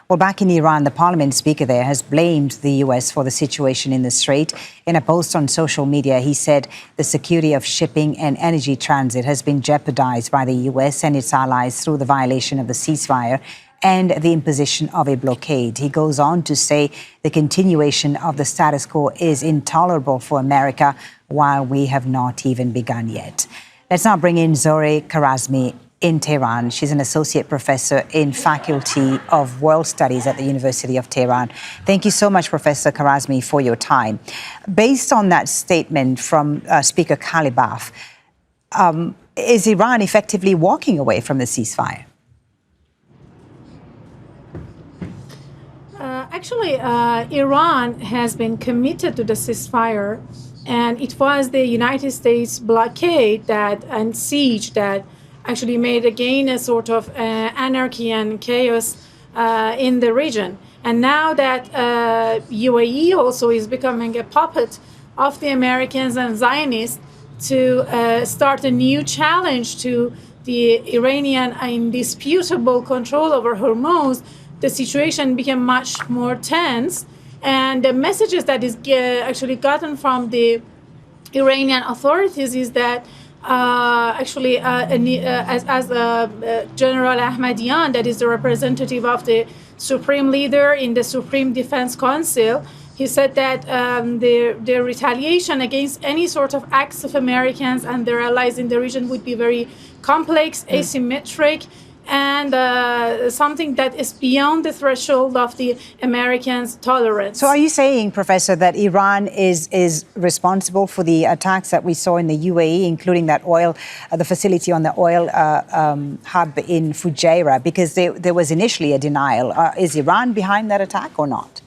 Well, back in Iran, the parliament speaker there has blamed the U.S. for the situation in the Strait. In a post on social media, he said the security of shipping and energy transit has been jeopardized by the U.S. and its allies through the violation of the ceasefire and the imposition of a blockade. He goes on to say the continuation of the status quo is intolerable for America while we have not even begun yet. Let's now bring in Zohreh Kharazmi in Tehran. She's an associate professor in Faculty of World Studies at the University of Tehran. Thank you so much, Professor Kharazmi, for your time. Based on that statement from Speaker Kalibaf, is Iran effectively walking away from the ceasefire? Iran has been committed to the ceasefire, and it was the United States blockade and siege that actually made again a sort of anarchy and chaos in the region. And now that UAE also is becoming a puppet of the Americans and Zionists to start a new challenge to the Iranian indisputable control over Hormuz, the situation became much more tense. And the messages that is actually gotten from the Iranian authorities is that as General Ahmadian, that is the representative of the supreme leader in the Supreme Defense Council, he said that the retaliation against any sort of acts of Americans and their allies in the region would be very complex, asymmetric, and something that is beyond the threshold of the Americans' tolerance. So are you saying, Professor, that Iran is responsible for the attacks that we saw in the UAE, including that oil, the facility on the oil hub in Fujairah, because there was initially a denial. Is Iran behind that attack or not?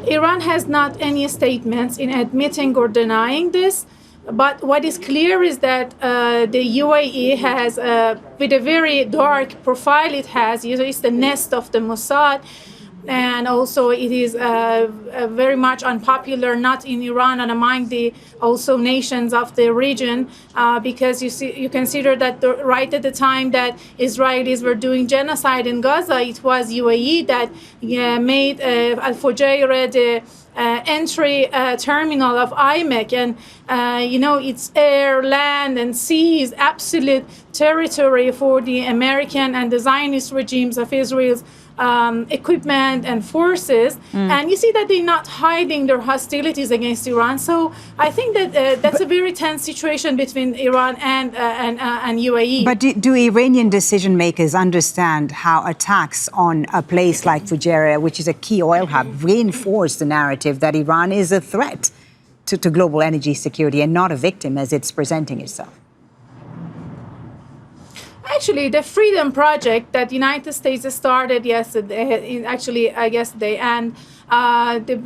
Iran has not any statements in admitting or denying this. But what is clear is that the UAE has, with a very dark profile it has, it's the nest of the Mossad, and also it is very much unpopular, not in Iran and among the also nations of the region, because you consider that right at the time that Israelis were doing genocide in Gaza, it was UAE that made Al-Fujairah the entry terminal of IMEC, and it's air, land, and sea is absolute territory for the American and the Zionist regimes of Israel's equipment and forces. And you see that they're not hiding their hostilities against Iran. So I think that that's a very tense situation between Iran and UAE. But do Iranian decision makers understand how attacks on a place like Fujairah, which is a key oil hub, reinforce the narrative that Iran is a threat to global energy security and not a victim as it's presenting itself? Actually, the Freedom Project that the United States started yesterday, and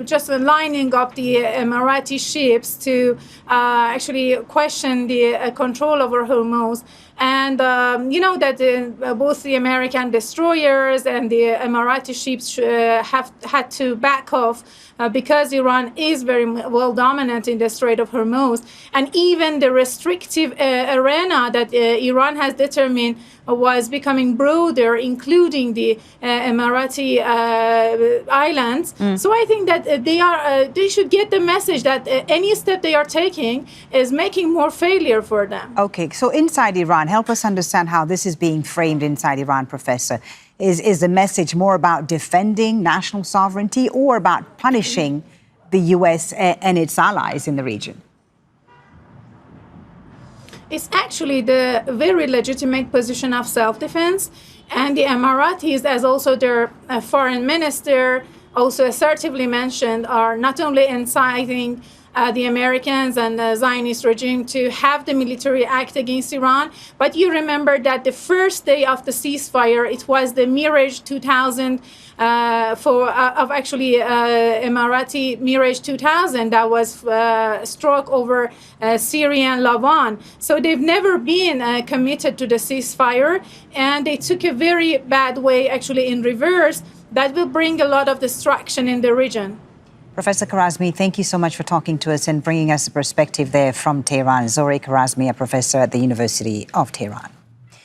just lining up the Emirati ships to actually question the control over Hormuz. And that both the American destroyers and the Emirati ships have had to back off because Iran is very well dominant in the Strait of Hormuz. And even the restrictive arena that Iran has determined was becoming broader, including the Emirati islands. So I think that they should get the message that any step they are taking is making more failure for them. Okay, so inside Iran, help us understand how this is being framed inside Iran, Professor. Is the message more about defending national sovereignty or about punishing the U.S. and its allies in the region? It's actually the very legitimate position of self-defense. And the Emiratis, as also their foreign minister also assertively mentioned, are not only inciting the Americans and the Zionist regime to have the military act against Iran. But you remember that the first day of the ceasefire, it was the Mirage 2000 Emirati Mirage 2000 that was struck over Syria and Lebanon. So they've never been committed to the ceasefire, and they took a very bad way actually in reverse that will bring a lot of destruction in the region. Professor Kharazmi, thank you so much for talking to us and bringing us a perspective there from Tehran. Zohreh Kharazmi, a professor at the University of Tehran.